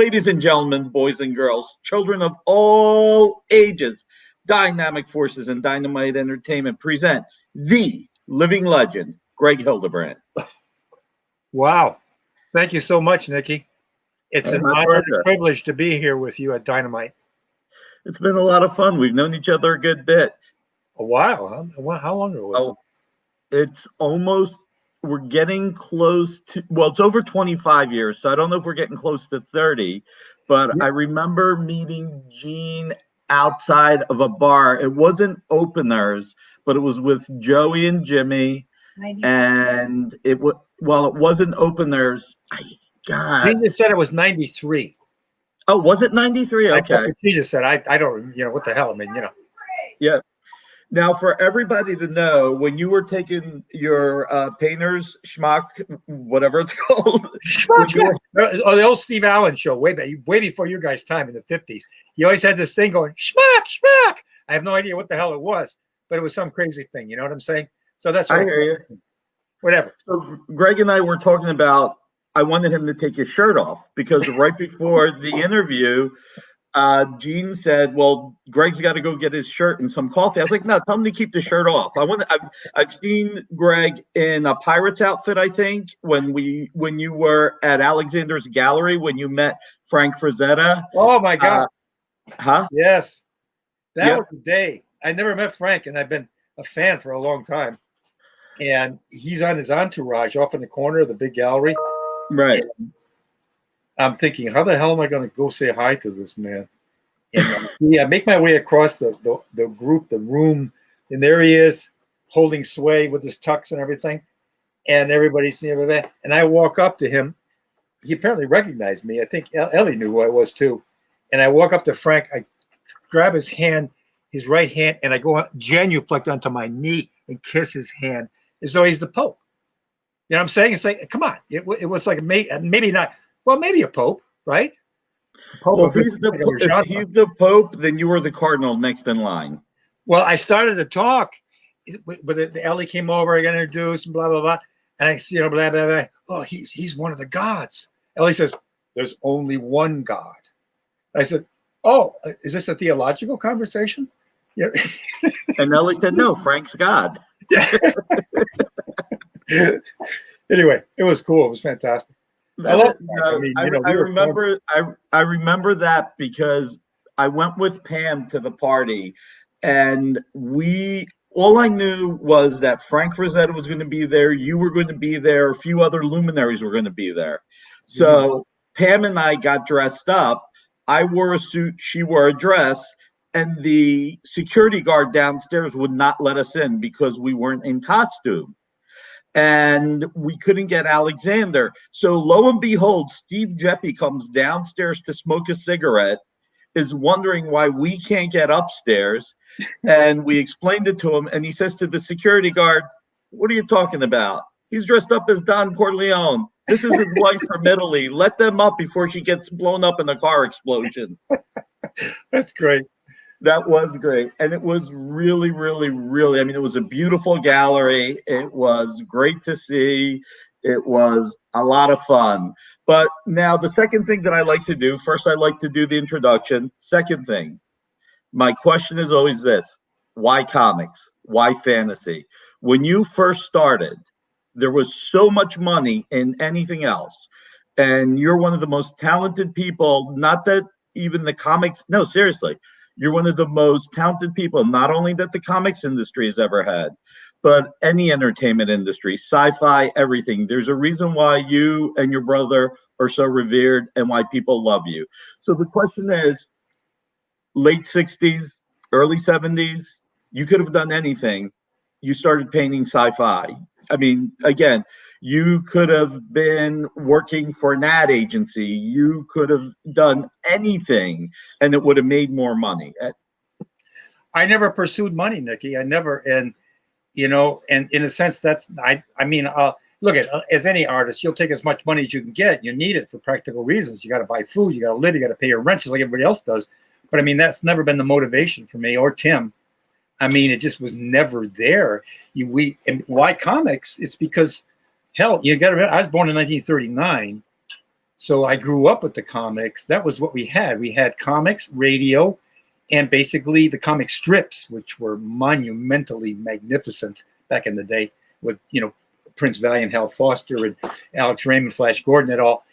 Ladies and gentlemen, boys and girls, children of all ages, Dynamic Forces and Dynamite Entertainment present the living legend, Greg Hildebrandt. Wow. Thank you so much, Nikki. It's an honor and a privilege to be here with you at Dynamite. It's been a lot of fun. We've known each other a good bit. A while, huh? How long ago was it? It's almost, we're getting close to, well, it's over 25 years, so I don't know if we're getting close to 30, but yeah. I remember meeting Gene outside of a bar. It wasn't Openers, but it was with Joey and Jimmy, and it wasn't Openers. Gene just said it was 93. Oh, was it 93? Okay. He just said, I don't, what the hell? I mean, Yeah. Now, for everybody to know, when you were taking your painter's schmuck, whatever it's called. The old Steve Allen show, way before your guys' time in the 50s. He always had this thing going, schmuck, schmuck. I have no idea what the hell it was, but it was some crazy thing. You know what I'm saying? So that's what I hear you. Whatever. So Greg and I were talking about, I wanted him to take his shirt off because right before the interview, Gene said, "Well, Greg's got to go get his shirt and some coffee." I was like, "No, tell him to keep the shirt off." I've seen Greg in a Pirates outfit. I think when you were at Alexander's Gallery when you met Frank Frazetta. Oh my God! Huh? Yes, that was the day. I never met Frank, and I've been a fan for a long time. And he's on his entourage off in the corner of the big gallery. Right. And I'm thinking, how the hell am I going to go say hi to this man? And I make my way across the group, the room, and there he is, holding sway with his tux and everything. And everybody's seeing everything. And I walk up to him. He apparently recognized me. I think Ellie knew who I was too. And I walk up to Frank. I grab his hand, his right hand, and I go genuflect onto my knee and kiss his hand as though he's the Pope. You know what I'm saying? It's like, come on. It was like maybe not. Well, maybe a Pope, right? Pope, well, if he's the Pope, then you were the Cardinal next in line. Well, I started to talk, but Ellie came over, I got introduced, and blah, blah, blah. And I see, blah, blah, blah. Oh, he's one of the gods. Ellie says, there's only one God. I said, oh, is this a theological conversation? Yeah. And Ellie said, no, Frank's God. Anyway, it was cool. It was fantastic. I remember that because I went with Pam to the party, and all I knew was that Frank Frazetta was going to be there, you were going to be there, a few other luminaries were going to be there. So Pam and I got dressed up. I wore a suit, she wore a dress, and the security guard downstairs would not let us in because we weren't in costume. And we couldn't get Alexander. So lo and behold, Steve Jeppy comes downstairs to smoke a cigarette, is wondering why we can't get upstairs. And we explained it to him, and he says to the security guard, what are you talking about? He's dressed up as Don Corleone. This is his wife from Italy. Let them up before she gets blown up in a car explosion. That's great. That was great. And it was really, really, really, I mean, it was a beautiful gallery. It was great to see. It was a lot of fun. But now the second thing that I like to do, first I like to do the introduction. Second thing, my question is always this: why comics? Why fantasy? When you first started, there was so much money in anything else. And you're one of the most talented people, not that even the comics, no, seriously. You're one of the most talented people, not only that the comics industry has ever had, but any entertainment industry, sci-fi, everything. There's a reason why you and your brother are so revered and why people love you. So the question is, late 60s, early 70s, you could have done anything. You started painting sci-fi. I mean, again, you could have been working for an ad agency. You could have done anything, and it would have made more money. I never pursued money, Nikki. I never, and and in a sense, that's I mean, look at as any artist, you'll take as much money as you can get. You need it for practical reasons. You got to buy food, you got to live, you got to pay your rent, just like everybody else does. But I mean, that's never been the motivation for me or Tim. I mean, it just was never there. And why comics? It's because, hell, you got to remember, I was born in 1939. So I grew up with the comics. That was what we had. We had comics, radio, and basically the comic strips, which were monumentally magnificent back in the day with, Prince Valiant, Hal Foster, and Alex Raymond, Flash Gordon, and all.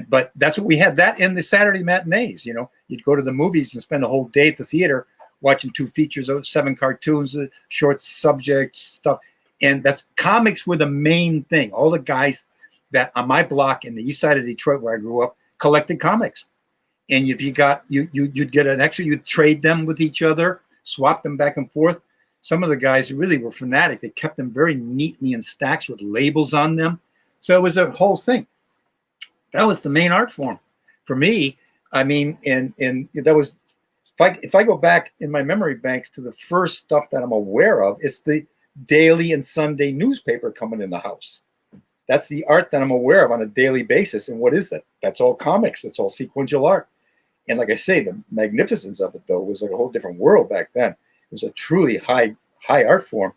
But that's what we had. That and the Saturday matinees. You'd go to the movies and spend a whole day at the theater watching 2 features, 7 cartoons, short subjects, stuff. And that's comics were the main thing. All the guys that on my block in the east side of Detroit where I grew up collected comics. And if you got you'd get an extra, you'd trade them with each other, swap them back and forth. Some of the guys really were fanatic. They kept them very neatly in stacks with labels on them. So it was a whole thing. That was the main art form for me. I mean, and that was, if I go back in my memory banks to the first stuff that I'm aware of, it's the daily and Sunday newspaper coming in the house. That's the art that I'm aware of on a daily basis. And what is that? That's all comics. It's all sequential art. And like I say, the magnificence of it, though, was like a whole different world back then. It was a truly high art form.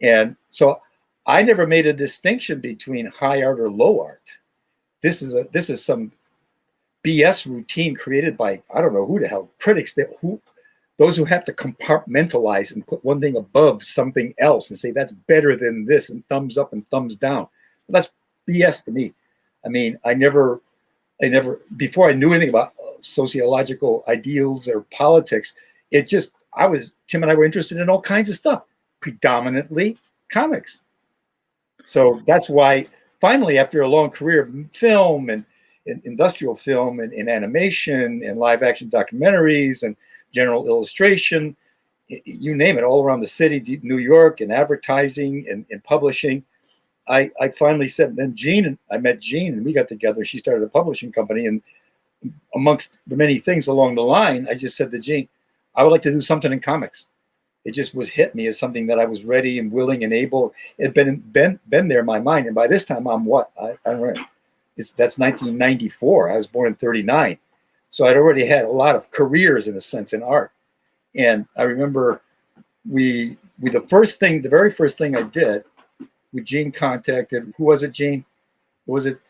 And so I never made a distinction between high art or low art. This is some BS routine created by, I don't know who the hell, critics, those who have to compartmentalize and put one thing above something else and say that's better than this and thumbs up and thumbs down. Well, that's BS to me. I mean, I never, before I knew anything about sociological ideals or politics, Tim and I were interested in all kinds of stuff, predominantly comics. So that's why finally, after a long career of film and industrial film and animation and live action documentaries and general illustration, you name it, all around the city, New York, and advertising and publishing, I finally said, then I met Jean and we got together. She started a publishing company, and amongst the many things along the line, I just said to Jean, I would like to do something in comics. It just hit me as something that I was ready and willing and able. It had been there in my mind. And by this time, I'm what? I don't know. That's 1994. I was born in 1939. So I'd already had a lot of careers, in a sense, in art. And I remember the very first thing I did, Gene contacted, who was it, Gene? Was it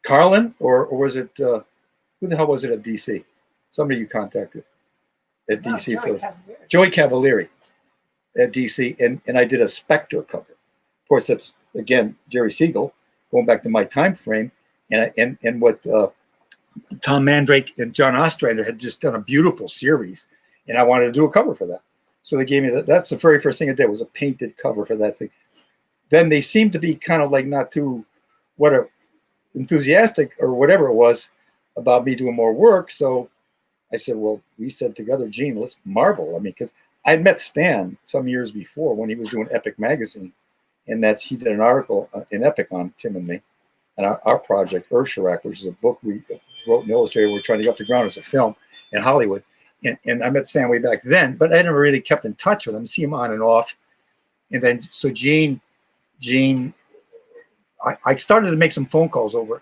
Carlin or was it, who the hell was it at DC? Somebody you contacted at DC for Joey Cavalieri at DC. And I did a Spectre cover. Of course, that's, again, Jerry Siegel, going back to my time frame. And what Tom Mandrake and John Ostrander had just done a beautiful series. And I wanted to do a cover for that. So they gave me that. That's the very first thing I did, was a painted cover for that thing. Then they seemed to be kind of like not too enthusiastic or whatever it was about me doing more work. So I said, well, we said together, Gene, let's marvel. I mean, because I had met Stan some years before when he was doing Epic Magazine. And he did an article in Epic on Tim and me. And our project, Earthsharak, which is a book we wrote and illustrated, we're trying to get off the ground as a film in Hollywood. And I met Stan way back then, but I never really kept in touch with him, see him on and off. And then, so Gene, I started to make some phone calls over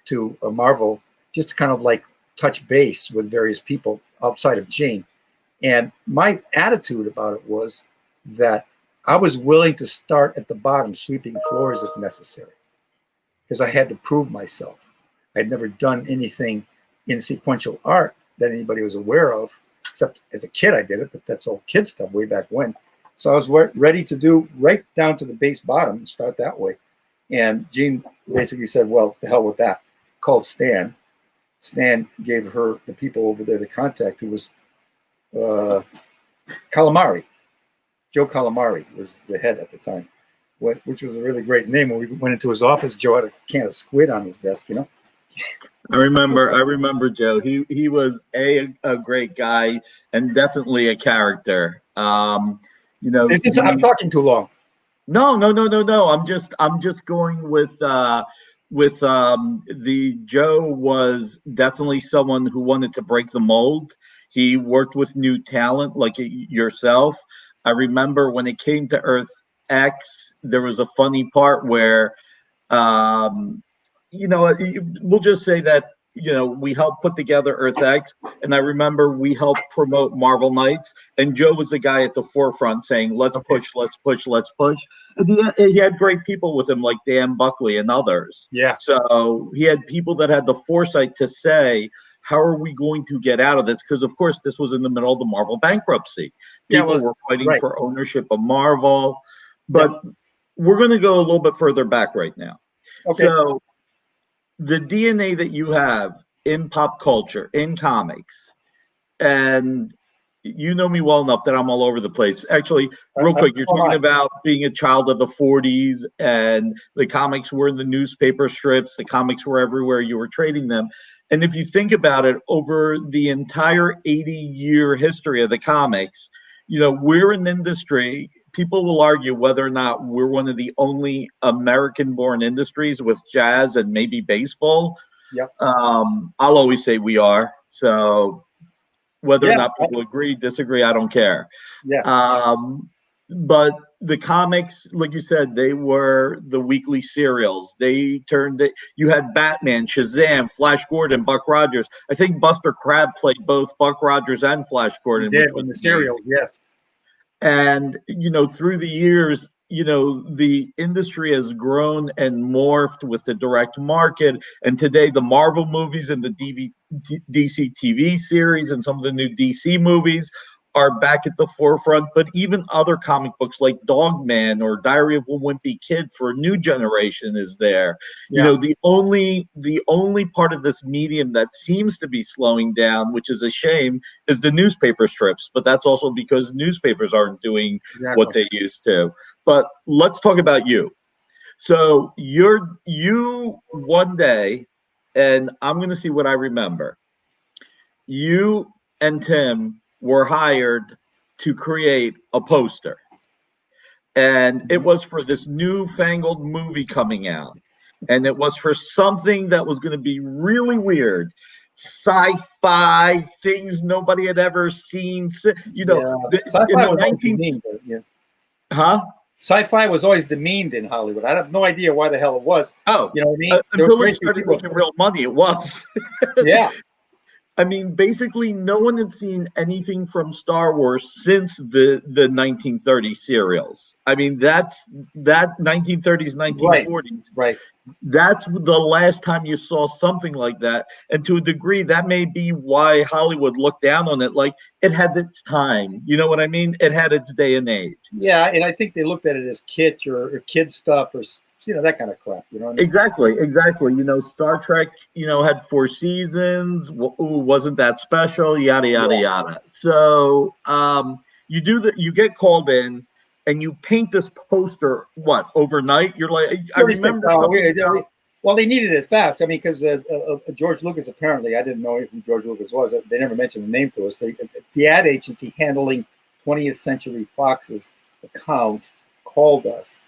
to Marvel, just to kind of like touch base with various people outside of Gene. And my attitude about it was that I was willing to start at the bottom, sweeping floors if necessary, because I had to prove myself. I'd never done anything in sequential art that anybody was aware of, except as a kid I did it, but that's all kid stuff way back when. So I was ready to do right down to the base bottom and start that way. And Gene basically said, well, the hell with that. Called Stan. Stan gave her the people over there to contact, who was Calamari. Joe Calamari was the head at the time, which was a really great name. When we went into his office, Joe had a can of squid on his desk, you know? I remember Joe. He was a great guy and definitely a character. I'm talking too long. No. I'm just going with the Joe was definitely someone who wanted to break the mold. He worked with new talent like yourself. I remember when it came to Earth X, there was a funny part where, we'll just say that we helped put together Earth X, and I remember we helped promote Marvel Knights, and Joe was the guy at the forefront saying, "Let's push, let's push, let's push." And he had great people with him like Dan Buckley and others. Yeah. So he had people that had the foresight to say, how are we going to get out of this? Because, of course, this was in the middle of the Marvel bankruptcy. People were fighting for ownership of Marvel. But we're going to go a little bit further back right now. Okay. So the DNA that you have in pop culture, in comics, and you know me well enough that I'm all over the place. Actually, real quick, you're talking about being a child of the 40s, and the comics were in the newspaper strips. The comics were everywhere. You were trading them. And if you think about it, over the entire 80-year history of the comics, we're an industry. People will argue whether or not we're one of the only American-born industries with jazz and maybe baseball. Yep. I'll always say we are. So whether or not people agree, disagree, I don't care. Yeah. But the comics, like you said, they were the weekly serials. You had Batman, Shazam, Flash Gordon, Buck Rogers. I think Buster Crabbe played both Buck Rogers and Flash Gordon. He did in the serial, yes. And, through the years, the industry has grown and morphed with the direct market. And today, the Marvel movies and the DC TV series and some of the new DC movies are back at the forefront. But even other comic books like Dogman or Diary of a Wimpy Kid for a new generation is there. Yeah. The only part of this medium that seems to be slowing down, which is a shame, is the newspaper strips. But that's also because newspapers aren't doing what they used to. But let's talk about you. So you one day, and I'm going to see what I remember. You and Tim were hired to create a poster. And it was for this newfangled movie coming out. And it was for something that was going to be really weird. Sci-fi, things nobody had ever seen. Sci-fi was always demeaned. Sci-fi was always demeaned in Hollywood. I have no idea why the hell it was. Oh, you know what I mean? Until it started making real money, it was. Yeah. I mean, basically, no one had seen anything from Star Wars since the 1930s serials. I mean, that 1930s, 1940s. Right. That's the last time you saw something like that. And to a degree, that may be why Hollywood looked down on it. Like, it had its time. You know what I mean? It had its day and age. Yeah, and I think they looked at it as kitsch or kid stuff or that kind of crap. You know what I mean? Exactly. Star Trek, had 4 seasons. Ooh, wasn't that special? Yada yada yada. So you get called in and you paint this poster. What, overnight? You're like, I remember. Well, they needed it fast. I mean, because George Lucas, apparently, I didn't know who George Lucas was. They never mentioned the name to us. The ad agency handling 20th Century Fox's account called us,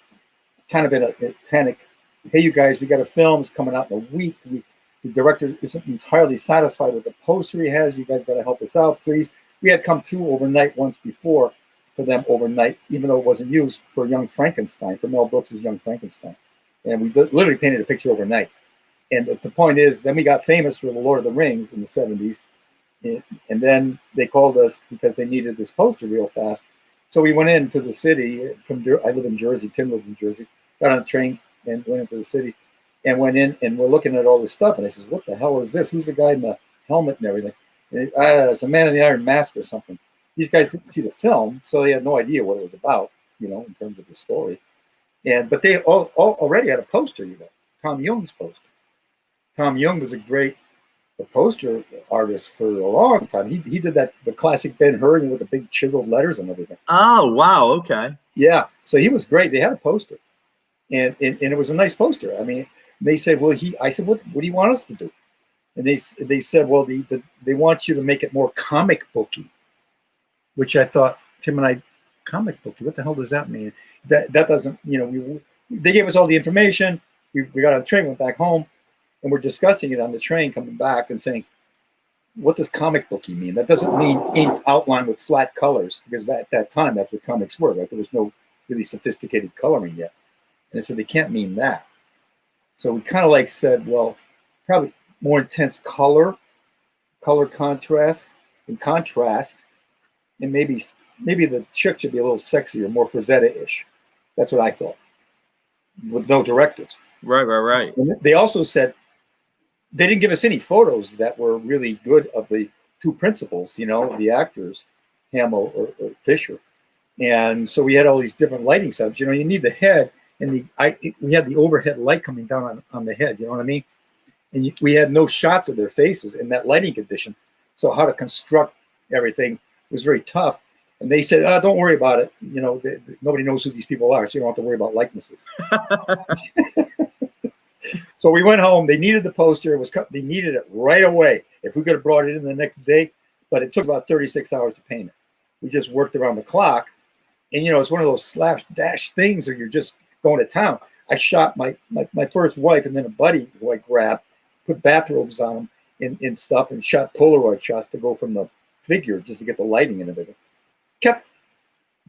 kind of in a panic. Hey, you guys, we got a film. It's coming out in a week. The director isn't entirely satisfied with the poster he has. You guys got to help us out, please. We had come through overnight once before for them overnight, even though it wasn't used, for Young Frankenstein, for Mel Brooks' Young Frankenstein. And we literally painted a picture overnight. And the point is, then we got famous for The Lord of the Rings in the 70s. And then they called us because they needed this poster real fast. So we went into the city. I live in Jersey. Tim lives in Jersey. Got on a train and went into the city. And went in, and we're looking at all this stuff. And I says, what the hell is this? Who's the guy in the helmet and everything? And it's a man in the iron mask or something. These guys didn't see the film, so they had no idea what it was about, in terms of the story. But they all already had a poster, Tom Young's poster. Tom Young was a great poster artist for a long time. He did the classic Ben-Hur with the big chiseled letters and everything. Oh, wow, okay. Yeah, so he was great. They had a poster, and it was a nice poster. I mean, they said, well, I said, what do you want us to do? And they said, well, they want you to make it more comic booky, which I thought, Tim and I, comic booky, what the hell does that mean? That doesn't, they gave us all the information. We got on the train, went back home, and we're discussing it on the train coming back and saying, what does comic booky mean? That doesn't mean inked outline with flat colors, because at that time, that's what comics were, right? There was no really sophisticated coloring yet. And I said, they can't mean that. So we kind of said, well, probably, more intense color contrast, and maybe the chick should be a little sexier, more Frazetta-ish. That's what I thought, with no directives. Right. And they also said they didn't give us any photos that were really good of the two principals, the actors, Hamill or Fisher. And so we had all these different lighting setups. You need the head, and we had the overhead light coming down on the head. You know what I mean? And we had no shots of their faces in that lighting condition. So how to construct everything was very tough. And they said, "Oh, don't worry about it. Nobody knows who these people are, so you don't have to worry about likenesses." So we went home. They needed the poster. It was cut. They needed it right away. If we could have brought it in the next day, but it took about 36 hours to paint it. We just worked around the clock, and it's one of those slapdash things where you're just going to town. I shot my first wife and then a buddy who I grabbed, put bathrobes on them and stuff, and shot Polaroid shots to go from the figure just to get the lighting and everything. Kept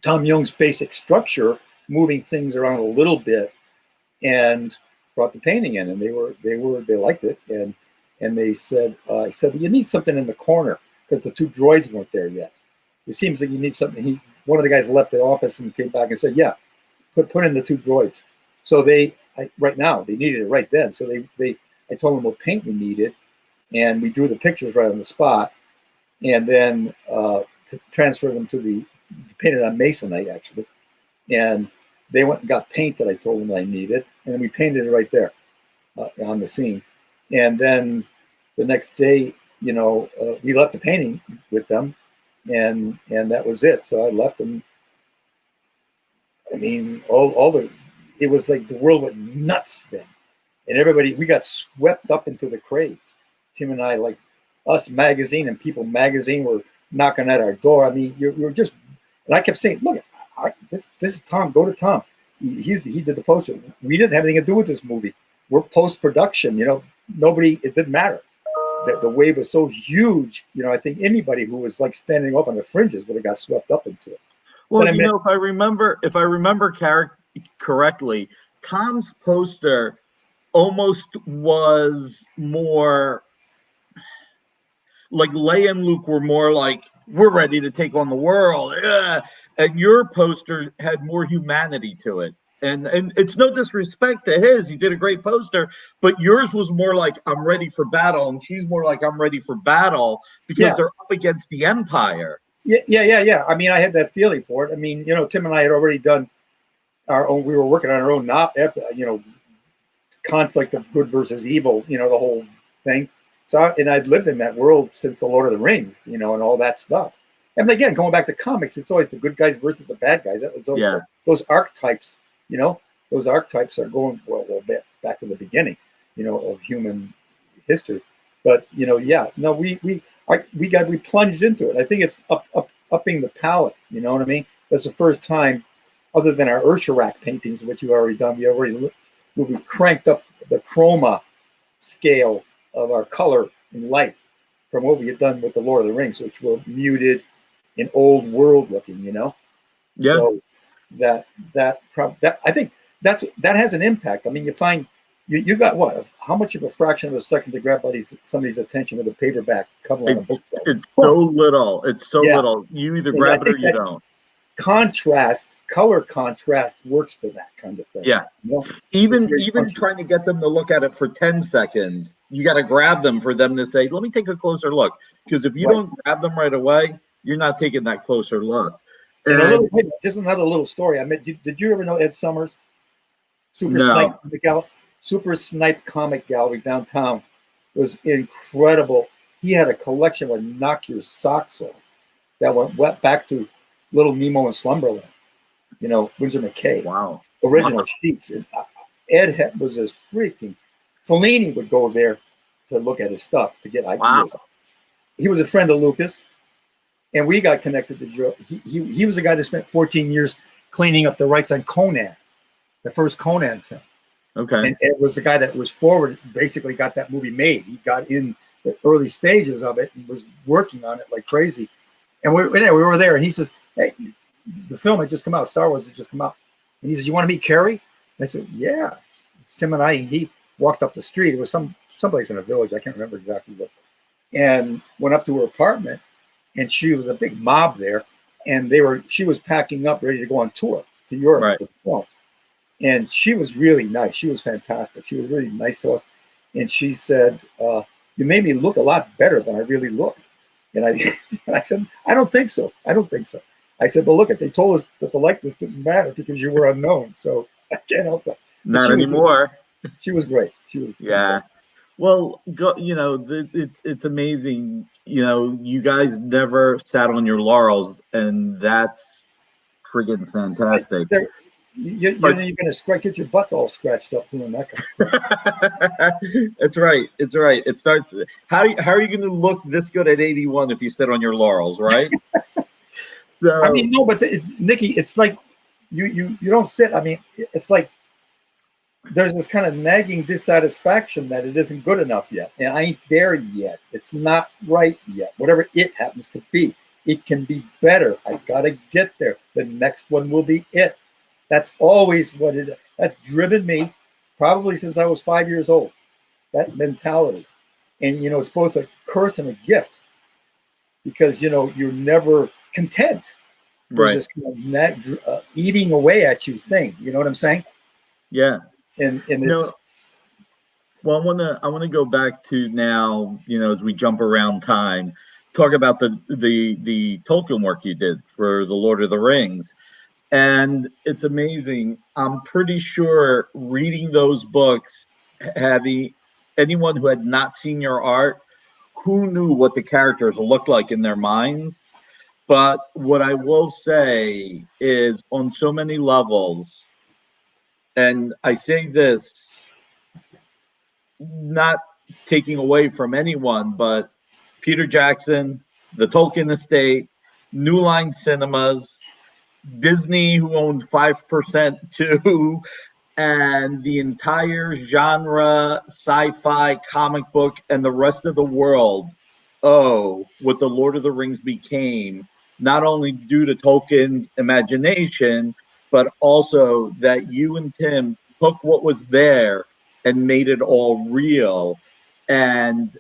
Tom Young's basic structure, moving things around a little bit, and brought the painting in, and they liked it, and they said, I said, well, you need something in the corner because the two droids weren't there yet. It seems like you need something. One of the guys left the office and came back and said, yeah, put in the two droids. So right now they needed it right then. So I told them what paint we needed, and we drew the pictures right on the spot, and then transferred them to painted on Masonite actually, and they went and got paint that I told them I needed, and then we painted it right there on the scene. And then the next day, we left the painting with them, and that was it. So I left them. I mean, it was like the world went nuts then, and we got swept up into the craze. Tim and I, like Us Magazine and People Magazine, were knocking at our door. I mean, you're just, and I kept saying, look, this is Tom. Go to Tom. He did the poster. We didn't have anything to do with this movie. We're post-production. Nobody. It didn't matter. The wave was so huge. I think anybody who was like standing up on the fringes would have got swept up into it. Well, if I remember correctly, Tom's poster almost was more like Leia and Luke were more like, we're ready to take on the world. Yeah. And your poster had more humanity to it. And it's no disrespect to his. He did a great poster, but yours was more like, I'm ready for battle. And she's more like, I'm ready for battle because they're up against the Empire. Yeah. I mean, I had that feeling for it. I mean, Tim and I had already done our own, we were working on our own, conflict of good versus evil, the whole thing. So, and I'd lived in that world since the Lord of the Rings, and all that stuff. And again, going back to comics, it's always the good guys versus the bad guys. That was always those archetypes, those archetypes are going back to the beginning, of human history. But we plunged into it. I think it's upping the palette. You know what I mean? That's the first time, other than our Ursharak paintings, which you've already done. We cranked up the chroma scale of our color and light from what we had done with the Lord of the Rings, which were muted and old world looking. Yeah. So that I think that has an impact. I mean, you find you got what? How much of a fraction of a second to grab somebody's attention with a paperback cover on a book? It's so little. It's so little. You either grab it or you don't. Color contrast works for that kind of thing. Yeah. Even trying to get them to look at it for 10 seconds, you got to grab them for them to say, let me take a closer look. Because if you don't grab them right away, you're not taking that closer look. And just another little story. Did you ever know Ed Summers? Super Snipe Comic Gallery downtown. It was incredible. He had a collection that would knock your socks off. That went back to Little Nemo and Slumberland. Winsor McKay. Wow. Original sheets. And Ed was as freaking. Fellini would go there to look at his stuff to get ideas. Wow. He was a friend of Lucas, and we got connected to Joe. He was the guy that spent 14 years cleaning up the rights on Conan, the first Conan film. Okay. And Ed was the guy that was basically got that movie made. He got in the early stages of it and was working on it like crazy. And we were there, and he says, hey, the film had just come out. Star Wars had just come out. And he says, you want to meet Carrie? And I said, yeah. It's Tim and I. And he walked up the street. It was some someplace in a village. I can't remember exactly what. And went up to her apartment, and she was a big mob there, and she was packing up, ready to go on tour to Europe Right. for the film. And she was really nice. She was fantastic. She was really nice to us. And she said, "You made me look a lot better than I really look." And I, and I said, "I don't think so. I don't think so." I said, "But look, they told us that the likeness didn't matter because you were unknown. So I can't help that." But Not anymore. she was great. She was Yeah. Well, it's amazing. You guys never sat on your laurels, and that's friggin' fantastic. You're But going to get your butts all scratched up doing that kind of stuff. it's right. It's right. It starts. How are you going to look this good at 81 if you sit on your laurels, right? I So mean, no, but Nikki, it's like you don't sit. I mean, it's like there's this kind of nagging dissatisfaction that it isn't good enough yet, and I ain't there yet. It's not right yet. Whatever it happens to be, it can be better. I gotta get there. The next one will be it. That's always that's driven me, probably since I was 5 years old. That mentality, and it's both a curse and a gift because you're never content. There's right. this kind of eating away at you thing. You know what I'm saying? Yeah. And No. it's Well, I wanna go back to now. As we jump around time, talk about the Tolkien work you did for the Lord of the Rings, and it's amazing. I'm pretty sure reading those books, having anyone who had not seen your art, who knew what the characters looked like in their minds. But what I will say is, on so many levels, and I say this not taking away from anyone, but Peter Jackson, the Tolkien estate, New Line Cinemas, Disney, who owned 5% too, and the entire genre, sci fi, comic book, and the rest of the world what the Lord of the Rings became, not only due to Tolkien's imagination, but also that you and Tim took what was there and made it all real. And,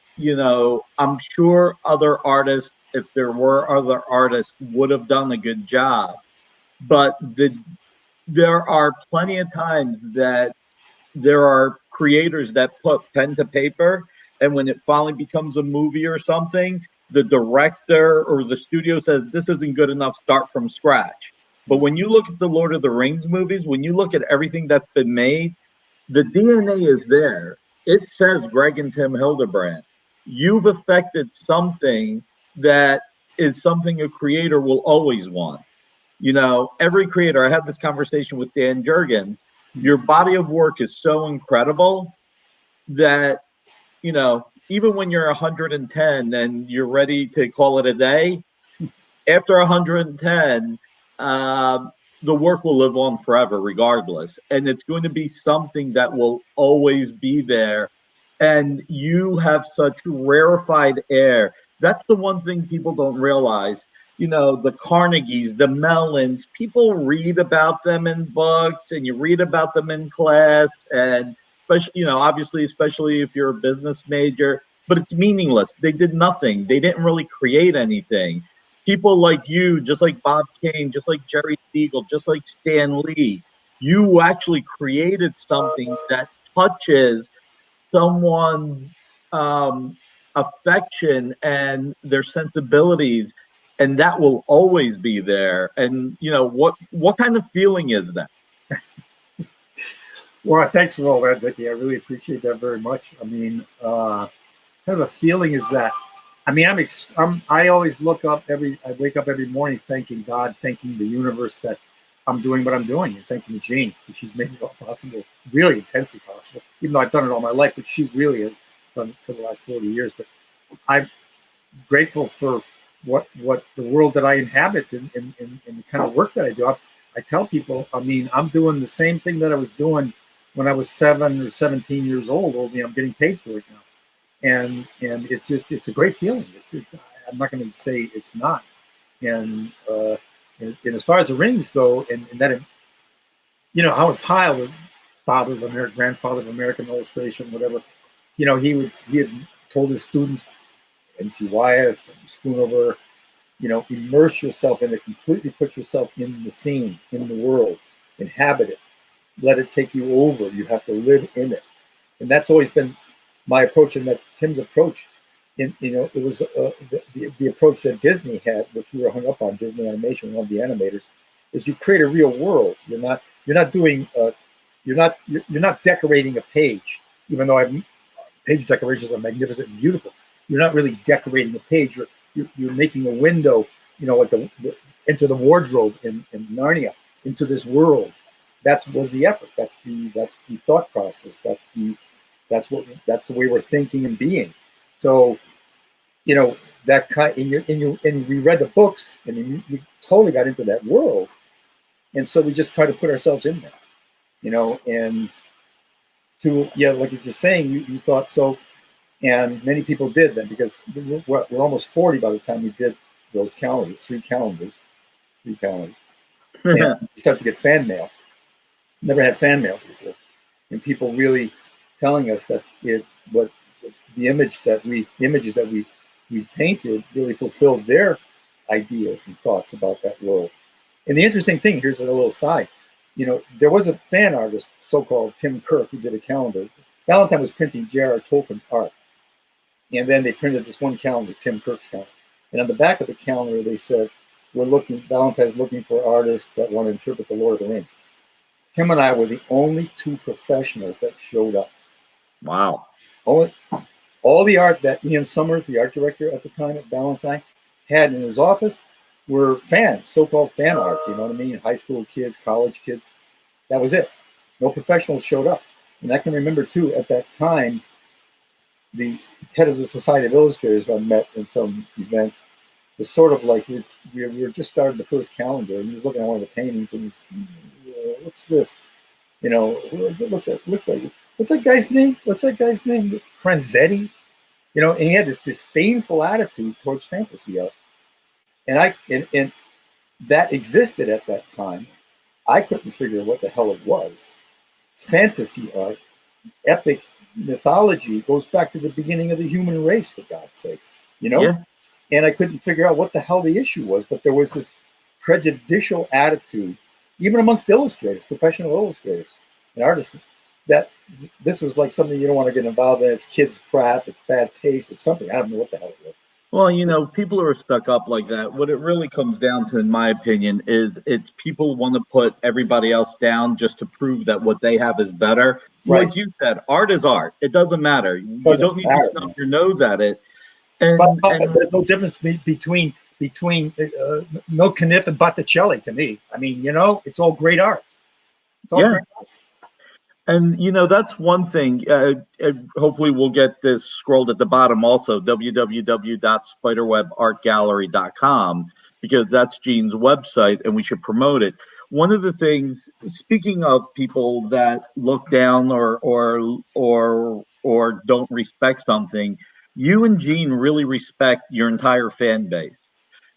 I'm sure other artists, if there were other artists, would have done a good job. But there are plenty of times that there are creators that put pen to paper, and when it finally becomes a movie or something, the director or the studio says this isn't good enough, start from scratch. But when you look at the Lord of the Rings movies, when you look at everything that's been made, the DNA is there. It says Greg and Tim Hildebrandt. You've affected something that is something a creator will always want. Every creator, I had this conversation with Dan Jurgens. Your body of work is so incredible that, even when you're 110 and you're ready to call it a day, after 110, the work will live on forever, regardless. And it's going to be something that will always be there. And you have such rarefied air. That's the one thing people don't realize. The Carnegies, the Mellons, people read about them in books and you read about them in class. And, especially, obviously, especially if you're a business major, but it's meaningless. They did nothing, they didn't really create anything. People like you, just like Bob Kane, just like Jerry Siegel, just like Stan Lee, you actually created something that touches someone's affection and their sensibilities, and that will always be there. And what kind of feeling is that? Well, thanks for all that, Vicky. I really appreciate that very much. I mean, kind of a feeling is that. I mean, I always I wake up every morning thanking God, thanking the universe that I'm doing what I'm doing, and thanking Jean, because she's made it all possible, really intensely possible. Even though I've done it all my life, but she really has done it for the last 40 years. But I'm grateful for what the world that I inhabit and the kind of work that I do. I tell people, I mean, I'm doing the same thing that I was doing when I was 7 or 17 years old. Only I'm getting paid for it now. And it's a great feeling. I'm not going to say it's not. And as far as the rings go, and that, Howard Pyle, the father of American, grandfather of American illustration, whatever, he had told his students, NC Wyeth, Schoonover, immerse yourself in it, completely put yourself in the scene, in the world, inhabit it, let it take you over. You have to live in it. And that's always been my approach, and that Tim's approach. It was the approach that Disney had, which we were hung up on. Disney Animation, one of the animators, is you create a real world. You're not decorating a page, even though page decorations are magnificent and beautiful. You're not really decorating a page. You're making a window, like into the wardrobe in Narnia, into this world. That was the effort. That's the thought process. That's the way we're thinking and being. So, that kind, and we read the books, and you totally got into that world, and so we just try to put ourselves in there, and like you're just saying, you thought so, and many people did then, because we're almost 40 by the time we did those calendars, three calendars, and we start to get fan mail. Never had fan mail before, and people really telling us that the images that we painted really fulfilled their ideas and thoughts about that world. And the interesting thing, here's a little side, there was a fan artist, so-called Tim Kirk, who did a calendar. Valentine was printing J.R.R. Tolkien's art, and then they printed this one calendar, Tim Kirk's calendar. And on the back of the calendar, they said, Valentine's looking for artists that want to interpret the Lord of the Rings. Tim and I were the only two professionals that showed up. Wow. All the art that Ian Summers, the art director at the time at Valentine, had in his office were fans, so-called fan art, you know what I mean? High school kids, college kids. That was it. No professionals showed up. And I can remember, too, at that time, the head of the Society of Illustrators I met in some event was sort of like, we were just starting the first calendar, and he was looking at one of the paintings, and he's, what's this? What's that guy's name? Franzetti? And he had this disdainful attitude towards fantasy art. And that existed at that time. I couldn't figure what the hell it was. Fantasy art, epic mythology goes back to the beginning of the human race, for God's sakes, Yeah. And I couldn't figure out what the hell the issue was, but there was this prejudicial attitude, even amongst illustrators, professional illustrators and artists, that this was like something you don't want to get involved in. It's kids' crap, it's bad taste, it's something. I don't know what the hell it was. Well, people who are stuck up like that, what it really comes down to, in my opinion, is it's people want to put everybody else down just to prove that what they have is better. Right. Like you said, art is art. It doesn't matter. You don't need to snub your nose at it. But there's no difference between Milk Kniff and Botticelli to me. I mean, it's all great art. It's all great art. And, that's one thing. Hopefully we'll get this scrolled at the bottom also, www.spiderwebartgallery.com, because that's Gene's website and we should promote it. One of the things, speaking of people that look down or don't respect something, you and Gene really respect your entire fan base.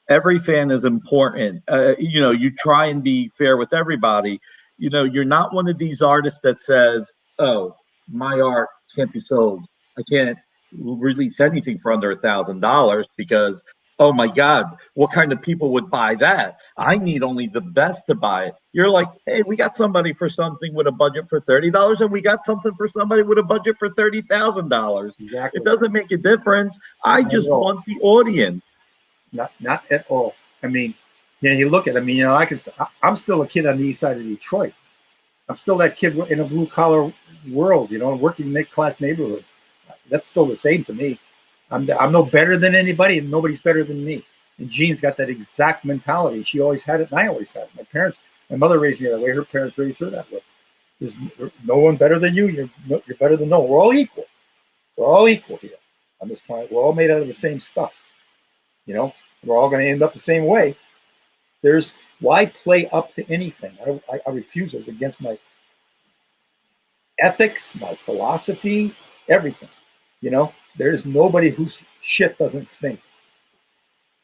Every fan is important. You try and be fair with everybody. You're not one of these artists that says, oh, my art can't be sold. I can't release anything for under $1,000 because, oh my God, what kind of people would buy that? I need only the best to buy it. You're like, hey, we got somebody for something with a budget for $30, and we got something for somebody with a budget for $30,000. Exactly. It doesn't make a difference. I just want the audience. Not at all. I mean, you look at it, I'm still a kid on the east side of Detroit. I'm still that kid in a blue collar world, working mid-class neighborhood. That's still the same to me. I'm no better than anybody, and nobody's better than me. And Jean's got that exact mentality. She always had it, and I always had it. My mother raised me that way. Her parents raised her that way. There's no one better than you. You're better than no one. We're all equal. We're all equal here on this planet. We're all made out of the same stuff. We're all going to end up the same way. Why play up to anything? I refuse it. Against my ethics, my philosophy, everything. There's nobody whose shit doesn't stink.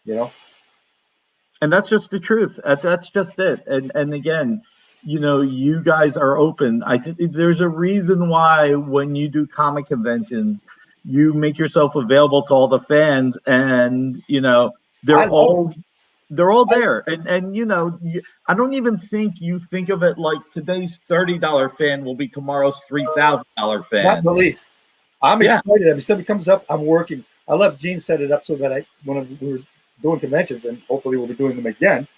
And that's just the truth. That's just it. And again, you guys are open. I think there's a reason why when you do comic conventions, you make yourself available to all the fans, and I they're love it. all they're all there. And I don't even think you think of it like today's $30 fan will be tomorrow's $3,000 Not fan. the least. I'm Yeah, excited. If something comes up, I'm working. I let Gene set it up so that when we're doing conventions, and hopefully we'll be doing them again,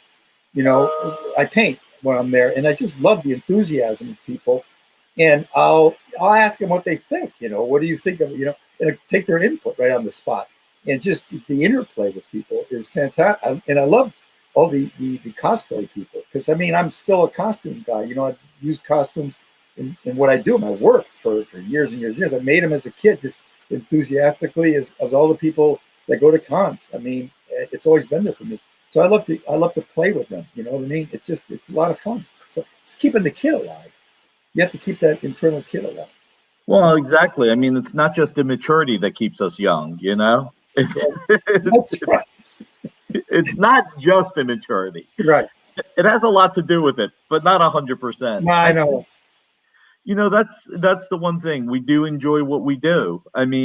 I paint when I'm there, and I just love the enthusiasm of people. And I'll ask them what they think. What do you think of and take their input right on the spot. And just the interplay with people is fantastic. And I love all the cosplay people, because I'm still a costume guy. I've used costumes in what I do, my work for years and years and years. I made them as a kid, just enthusiastically as all the people that go to cons. It's always been there for me. So I love to play with them. You know what I mean? It's a lot of fun. So it's keeping the kid alive. You have to keep that internal kid alive. well, exactly. It's not just immaturity that keeps us young. It's That's right. it's not just immaturity. Right. It has a lot to do with it, but not 100%. I know. That's the one thing we do enjoy what we do. And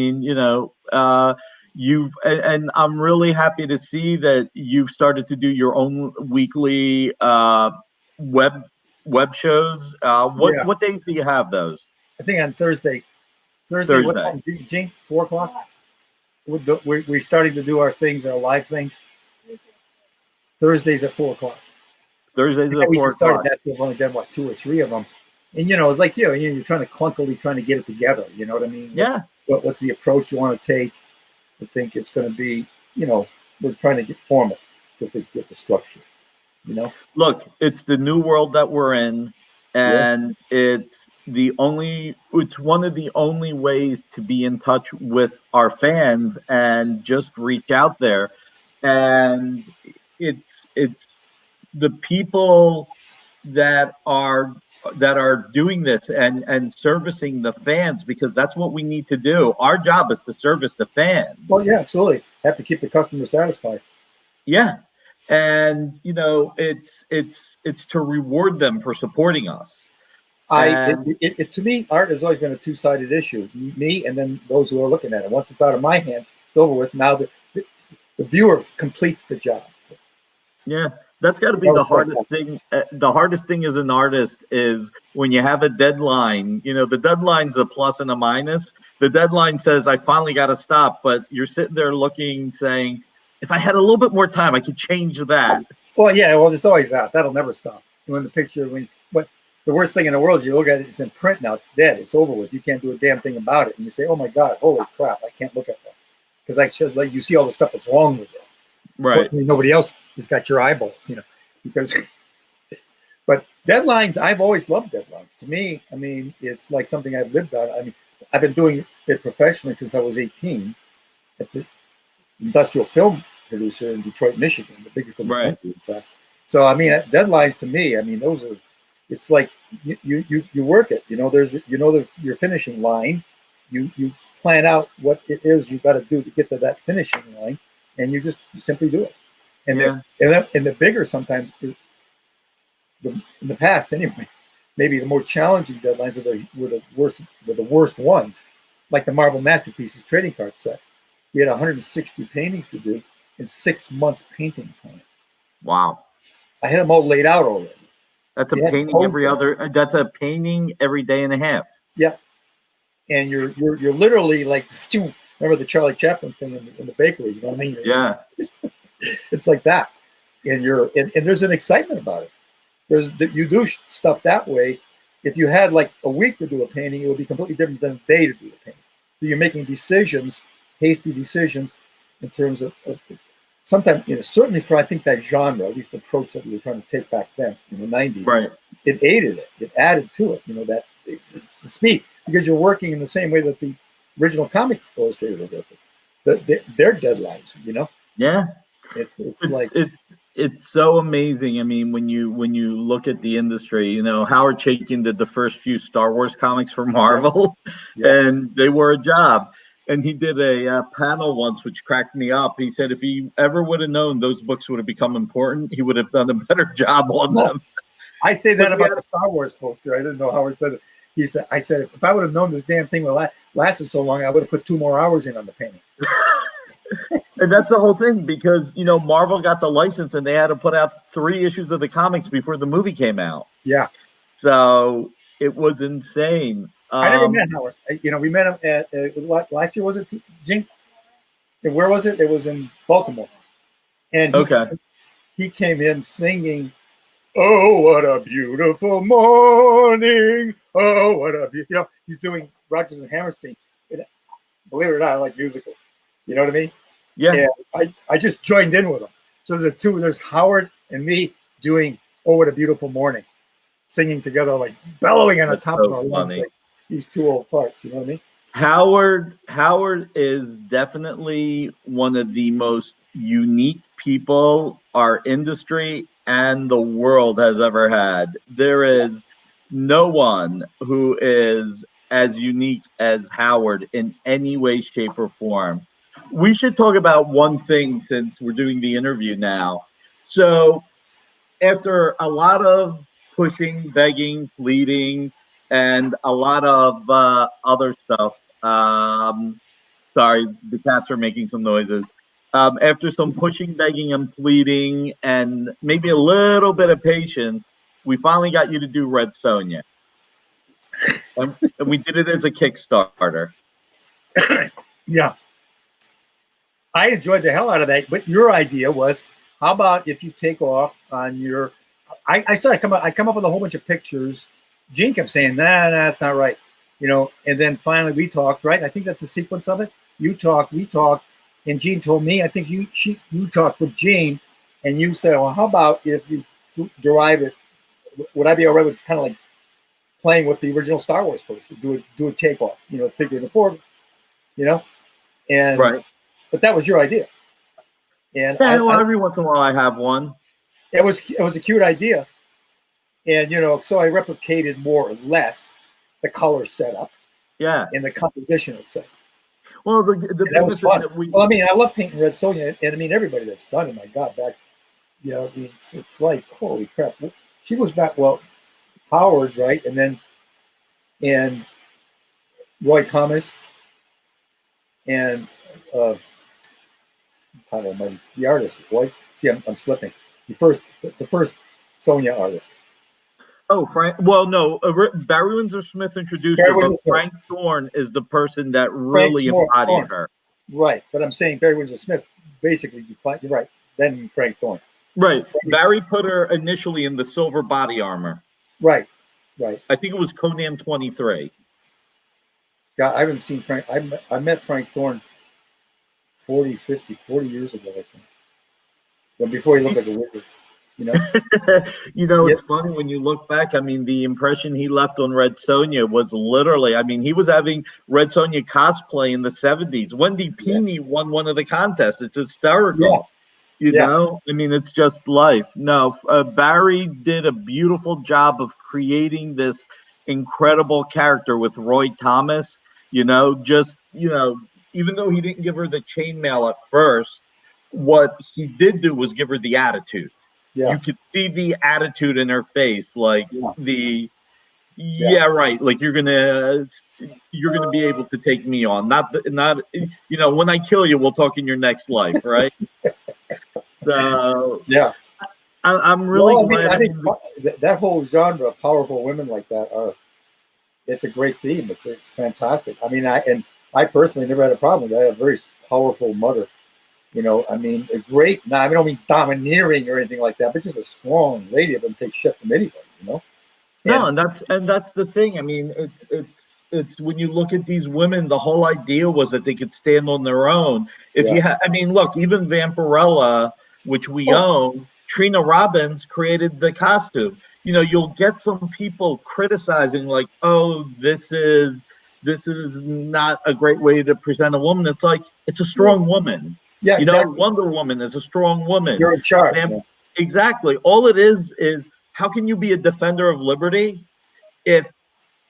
I'm really happy to see that you've started to do your own weekly web web shows. What Yeah. what days do you have those? I think on Thursday. Thursday, what Thursday. time, Gene? 4 o'clock? We're starting to do our things, our live things. Thursdays at 4 o'clock. Thursdays Yeah, at we four just started o'clock. that. We've only done, what, 2 or 3 of them. And, it's like you're trying to clunkily trying to get it together. You know what I mean? Yeah. What's the approach you want to take? I think it's going to be, we're trying to get formal, get the structure, Look, it's the new world that we're in, Yeah. and it's one of the only ways to be in touch with our fans and just reach out there. And it's the people that are doing this and servicing the fans, because that's what we need to do. Our job is to service the fan. Well, yeah, absolutely. Have to keep the customer satisfied. Yeah. And it's to reward them for supporting us. And To me, art has always been a two-sided issue. Me, and then those who are looking at it. Once it's out of my hands, it's over with. Now the viewer completes the job. yeah, that's got to be the hardest thing. The hardest thing as an artist is when you have a deadline. The deadline's a plus and a minus. The deadline says, I finally got to stop, but you're sitting there looking, saying, if I had a little bit more time, I could change that. Well, yeah, well, there's always that. That'll never stop. But the worst thing in the world is you look at it, it's in print now, it's dead, it's over with. You can't do a damn thing about it. And you say, oh my God, holy crap, I can't look at that. Because you see all the stuff that's wrong with it. Right. Fortunately, nobody else has got your eyeballs, because, but deadlines, I've always loved deadlines. To me, it's like something I've lived on. I've been doing it professionally since I was 18 at the industrial film producer in Detroit, Michigan, the biggest in the country, in fact. So, deadlines to me, those are, it's like you work it, there's, your finishing line, you plan out what it is you've got to do to get to that finishing line, and you simply do it. And the bigger sometimes, in the past anyway, maybe the more challenging deadlines were the worst ones, like the Marvel Masterpieces trading card set. We had 160 paintings to do in 6 months painting time. Wow. I had them all laid out already. That's a painting that's a painting every day and a half. Yeah. And you're literally like, remember the Charlie Chaplin thing in the bakery, you know what I mean? Yeah. It's like that. And and there's an excitement about it. You do stuff that way. If you had like a week to do a painting, it would be completely different than a day to do a painting. So you're making decisions, hasty decisions, in terms of sometimes, certainly for, I think, that genre, at least the approach that we were trying to take back then in the 90s, right? It aided it. It added to it, that it's to speak, because you're working in the same way that the original comic illustrators are working. Their deadlines, Yeah. It's so amazing. When you look at the industry, Howard Chaykin did the first few Star Wars comics for Marvel, and they were a job. And he did a panel once, which cracked me up. He said if he ever would have known those books would have become important, he would have done a better job on them. I say that But we about had the Star Wars poster. I didn't know Howard said it. He said, I said, if I would have known this damn thing would lasted so long, I would have put 2 more hours in on the painting. and that's the whole thing because Marvel got the license and they had to put out 3 issues of the comics before the movie came out. Yeah. So it was insane. I never met Howard. We met him at last year, was it, Jink? And where was it? It was in Baltimore. And he came in singing, "Oh, what a beautiful morning. Oh, what a beautiful," he's doing Rodgers and Hammerstein. And believe it or not, I like musicals. You know what I mean? Yeah. And I just joined in with him. So there's Howard and me doing "Oh, what a beautiful morning," singing together, like bellowing on the top of our lungs, like these 2 old parts. You know what I mean? Howard is definitely one of the most unique people our industry and the world has ever had. There is no one who is as unique as Howard in any way, shape, or form. We should talk about one thing since we're doing the interview now. So after a lot of pushing, begging, pleading, and a lot of other stuff. Sorry, the cats are making some noises. After some pushing, begging, and pleading, and maybe a little bit of patience, we finally got you to do Red Sonja. And we did it as a Kickstarter. Yeah. I enjoyed the hell out of that. But your idea was, how about if you take off on your... I come up with a whole bunch of pictures. Gene kept saying, nah, that's not right. And then finally we talked, right? I think that's a sequence of it. You talked, we talked, and Gene told me, I think you talked with Gene, and you said, well, how about if you derive it, would I be all right with kind of like playing with the original Star Wars poster, do a takeoff, figure in the forward, and right. But that was your idea. And every once in a while I have one. It was a cute idea. And, so I replicated more or less the color setup. Yeah. And the composition of it. Well, that was fun. Well, I mean, I love painting Red Sonja, and I mean, everybody that's done it, my God, back, it's like, holy crap. She was back, Howard, right? And Roy Thomas, and the artist, Roy. See, I'm slipping. The first Sonja artist. Oh, Frank. Well, no, Barry Windsor Smith introduced her, but Frank Thorne is the person that really embodied her. Right, but I'm saying Barry Windsor Smith basically, you're right, then Frank Thorne. Right. Barry put her initially in the silver body armor. Right. I think it was Conan 23. God, I haven't seen Frank. I met Frank Thorne 40 years ago, I think. But before he looked like a wizard. It's funny when you look back. I mean, the impression he left on Red Sonja was literally, I mean, he was having Red Sonja cosplay in the 70s. Wendy Pini won one of the contests. It's hysterical. I mean, it's just life. No, Barry did a beautiful job of creating this incredible character with Roy Thomas. Even though he didn't give her the chainmail at first, what he did do was give her the attitude. You could see the attitude in her face, like right. Like you're gonna be able to take me on. Not when I kill you, we'll talk in your next life, right? So I'm really glad. I think that whole genre of powerful women like that it's a great theme. It's fantastic. I mean, I personally never had a problem with that. I had a very powerful mother. I mean, a great. Now, I don't mean domineering or anything like that, but just a strong lady that doesn't take shit from anybody. And that's the thing. I mean, it's when you look at these women, the whole idea was that they could stand on their own. I mean, look, even Vampirella, which we own, Trina Robbins created the costume. You'll get some people criticizing, like, oh, this is not a great way to present a woman. It's like, it's a strong woman. Yeah, exactly. Wonder Woman is a strong woman. You're in charge. Exactly. All it is how can you be a defender of liberty if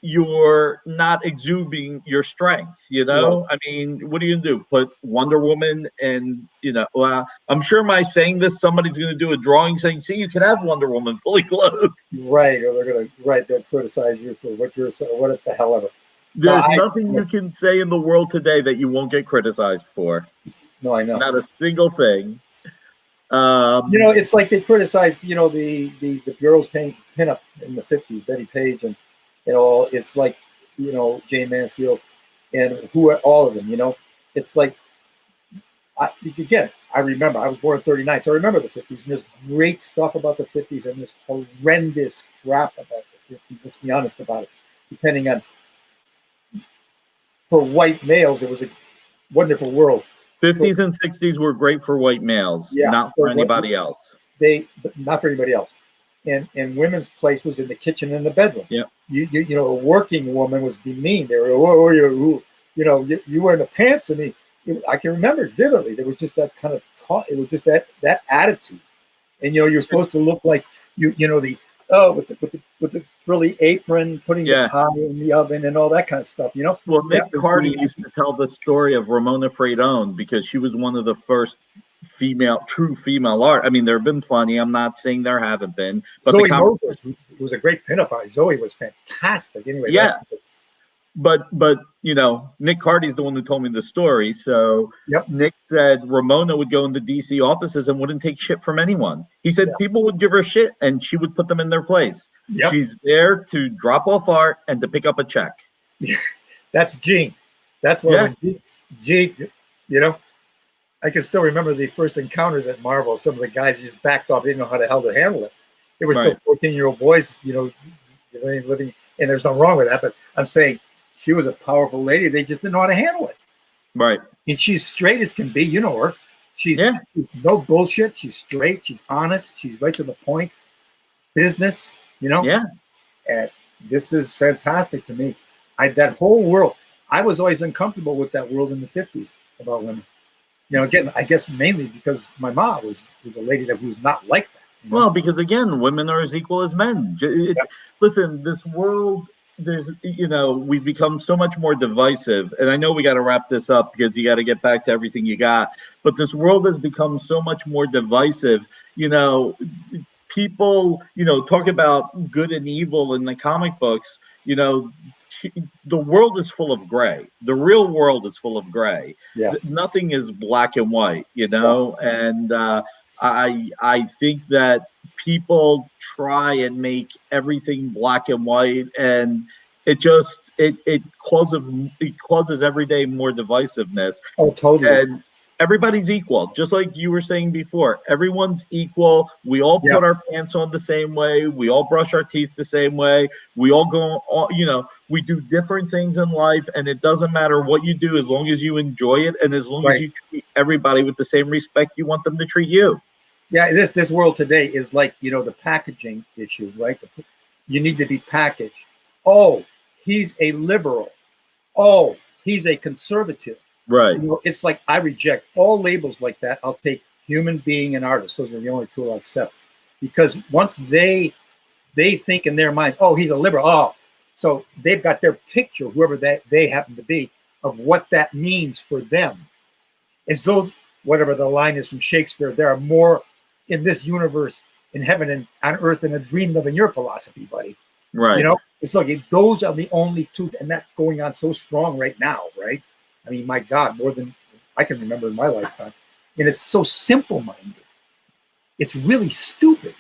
you're not exuding your strength, you Right. know? I mean, what are you gonna do? Put Wonder Woman and, you know, well, I'm sure by saying this, somebody's gonna do a drawing saying, see, you can have Wonder Woman fully clothed. Right, or they'll criticize you for what the hell ever. No, There's nothing you can say in the world today that you won't get criticized for. I know. Not a single thing. It's like they criticized, the girls pin up in the '50s, Betty Page, and it's like, Jane Mansfield, and all of them. It's like, I remember I was born in '39, so I remember the '50s, and there's great stuff about the '50s, and there's horrendous crap about the '50s. Let's be honest about it. Depending on, for white males, it was a wonderful world. 50s and 60s were great for white males, not for anybody else. Not for anybody else. And women's place was in the kitchen and the bedroom. Yeah. A working woman was demeaned. They were, you wearing the pants. I mean, I can remember it vividly. There was just that kind of talk. It was just that attitude. And you're supposed to look like with the frilly apron, putting the pie in the oven and all that kind of stuff. Well, Nick Cardy used to tell the story of Ramona Fradone because she was one of the first true female art. I mean, there have been plenty. I'm not saying there haven't been, but Zoe Moses was a great pinup artist. Zoe was fantastic. Anyway, yeah. But Nick Cardy's the one who told me the story. So Nick said Ramona would go into DC offices and wouldn't take shit from anyone. He said people would give her shit and she would put them in their place. Yep. She's there to drop off art and to pick up a check. That's Gene. That's what Gene, I can still remember the first encounters at Marvel. Some of the guys just backed off. They didn't know how the hell to handle it. They were still 14-year-old boys, living, and there's nothing wrong with that. But I'm saying, she was a powerful lady. They just didn't know how to handle it. Right. And she's straight as can be. You know her. She's no bullshit. She's straight. She's honest. She's right to the point. Business, Yeah. And this is fantastic to me. That whole world, I was always uncomfortable with that world in the 50s about women. Again, I guess mainly because my mom was a lady that was not like that. Well, because again, women are as equal as men. Listen, this world, we've become so much more divisive, and I know we got to wrap this up because you got to get back to everything you got, but this world has become so much more divisive. People, talk about good and evil in the comic books. The world is full of gray. The real world is full of gray. Yeah. Nothing is black and white, and I think that people try and make everything black and white, and it causes every day more divisiveness. Oh, totally. And everybody's equal, just like you were saying before. Everyone's equal. We all put our pants on the same way. We all brush our teeth the same way. We all go, we do different things in life, and it doesn't matter what you do as long as you enjoy it and as long as you treat everybody with the same respect you want them to treat you. Yeah, this world today is like, the packaging issue, right? You need to be packaged. Oh, he's a liberal. Oh, he's a conservative. Right. It's like I reject all labels like that. I'll take human being and artist. Those are the only two I'll accept. Because once they think in their mind, oh, he's a liberal. Oh, so they've got their picture, whoever they happen to be, of what that means for them. As though, whatever the line is from Shakespeare, there are more in this universe, in heaven and on earth, than a dream of in your philosophy, buddy. Right. It's like those are the only two, and that's going on so strong right now, right? I mean, my God, more than I can remember in my lifetime. And it's so simple-minded. It's really stupid.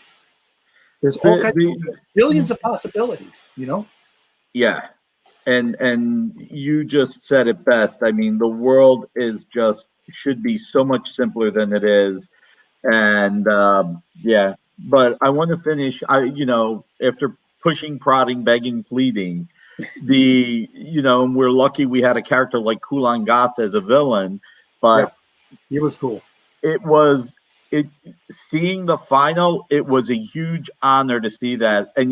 There's all kinds of billions of possibilities, Yeah. And you just said it best. I mean, the world should be so much simpler than it is. And but I want to finish, after pushing, prodding, begging, pleading, and we're lucky we had a character like Kulan Gath as a villain, but he was cool. Seeing the final, it was a huge honor to see that. And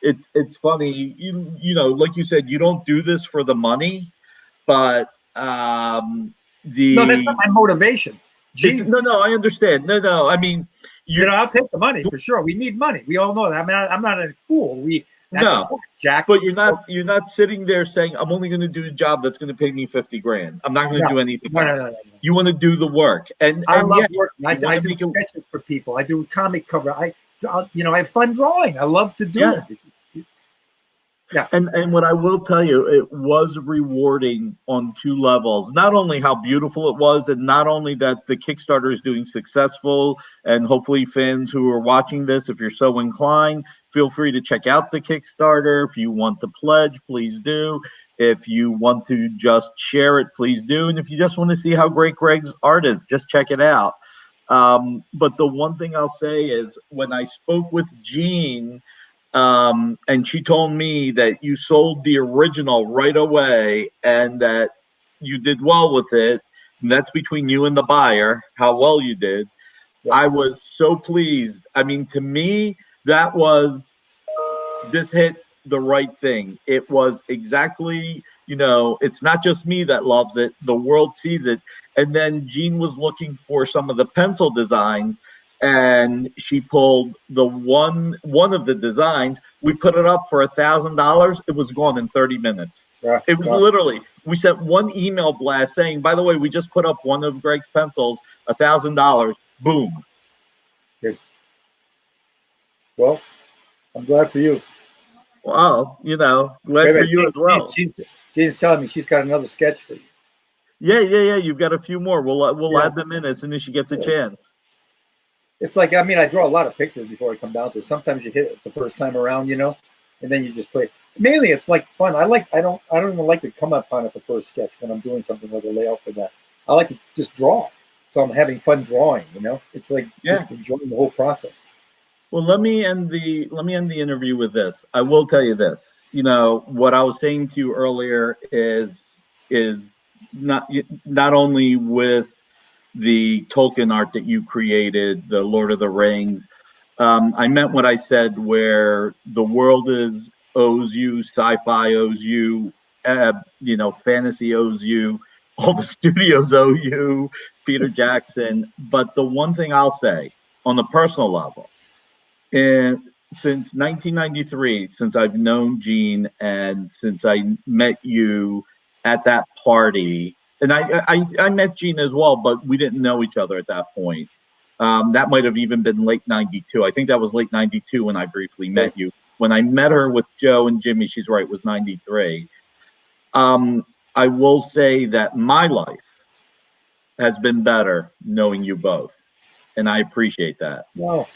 it's funny, like you said, you don't do this for the money, but no, that's not my motivation. No, I understand. No, I mean, I'll take the money for sure. We need money. We all know that. I mean, I'm not a fool. That's a No, fact, Jack. but you're not sitting there saying, I'm only going to do a job that's going to pay me 50 grand. I'm not going to No, do anything no, no, else. no, no. You want to do the work. And I love yeah, working. you want I to do make it. sketches for people. I do comic cover. I have fun drawing. I love to do Yeah. it. Yeah. And what I will tell you, it was rewarding on two levels. Not only how beautiful it was, and not only that the Kickstarter is doing successful, and hopefully fans who are watching this, if you're so inclined, feel free to check out the Kickstarter. If you want to pledge, please do. If you want to just share it, please do. And if you just want to see how great Greg's art is, just check it out. But the one thing I'll say is when I spoke with Jean, and she told me that you sold the original right away and that you did well with it. And that's between you and the buyer, how well you did. Yeah. I was so pleased. I mean, to me, that was this hit the right thing. It was exactly, it's not just me that loves it, the world sees it. And then Jean was looking for some of the pencil designs and she pulled the one of the designs. We put it up for $1,000. It was gone in 30 minutes. Yeah. It was literally, we sent one email blast saying, by the way, we just put up one of Greg's pencils, $1,000. Boom. Good. Well, I'm glad for you. Wow, glad for you as well. Jean's telling me she's got another sketch for you. Yeah. You've got a few more. We'll add them in as soon as she gets a chance. It's like, I draw a lot of pictures before I come down to it. Sometimes you hit it the first time around, and then you just play. Mainly, it's like fun. I don't even like to come up on it the first sketch when I'm doing something like a layout for that. I like to just draw, so I'm having fun drawing. It's like just enjoying the whole process. Well, let me end the interview with this. I will tell you this. What I was saying to you earlier is not only with the Tolkien art that you created, the Lord of the Rings. I meant what I said, where the world owes you, sci-fi owes you, fantasy owes you, all the studios owe you, Peter Jackson. But the one thing I'll say on the personal level, and since 1993, since I've known Jean and since I met you at that party, and I met Jean as well, but we didn't know each other at that point. That might have even been late 92. I think that was late 92 when I briefly met you. When I met her with Joe and Jimmy, she's right, it was 93. I will say that my life has been better knowing you both, and I appreciate that. Wow.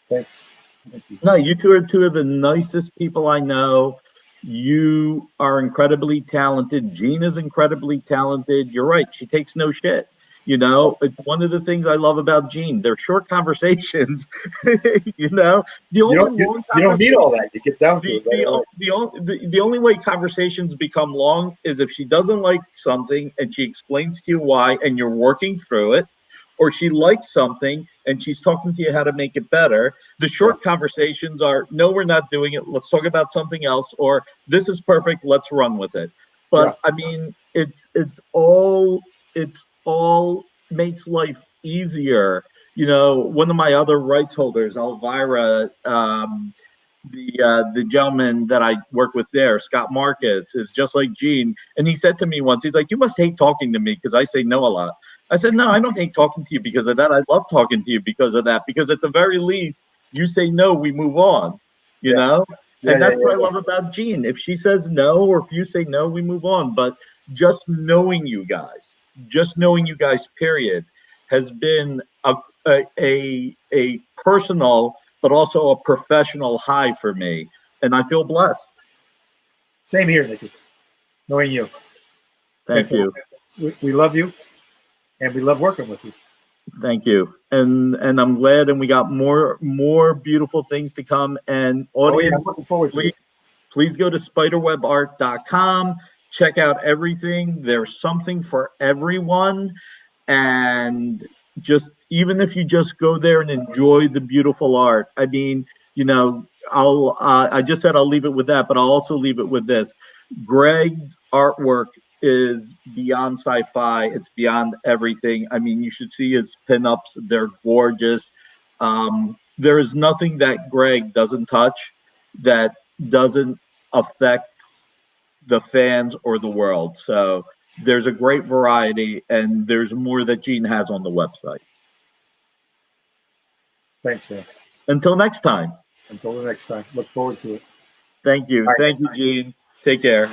Thanks. Thank you. No, you two are two of the nicest people I know. You are incredibly talented. Jean is incredibly talented. You're right. She takes no shit. It's one of the things I love about Jean. They're short conversations. The only you don't need all that. You get down to it. The only way conversations become long is if she doesn't like something and she explains to you why, and you're working through it, or she likes something and she's talking to you how to make it better. The short conversations are, no, we're not doing it. Let's talk about something else, or this is perfect. Let's run with it. But I mean, it's all makes life easier. One of my other rights holders, Elvira, the gentleman that I work with there, Scott Marcus, is just like Gene. And he said to me once, he's like, you must hate talking to me because I say no a lot. I said, no, I don't hate talking to you because of that. I love talking to you because of that. Because at the very least, you say no, we move on, And that's what I love about Gene. If she says no, or if you say no, we move on. But just knowing you guys, period, has been a personal but also a professional high for me, and I feel blessed. Same here, Nicky. Knowing you. Thank you. We love you, and we love working with you. Thank you, and I'm glad, and we got more beautiful things to come. And audience, I'm looking forward to it. Please go to spiderwebart.com. Check out everything. There's something for everyone, and just even if you just go there and enjoy the beautiful art. I mean, I just said I'll leave it with that, but I'll also leave it with this. Greg's artwork is beyond sci-fi. It's beyond everything. I mean, you should see his pinups. They're gorgeous. There is nothing that Greg doesn't touch that doesn't affect the fans or the world. So there's a great variety, and there's more that Gene has on the website. Thanks, man. Until next time. Until the next time. Look forward to it. Thank you. Bye. Thank you, Gene. Take care.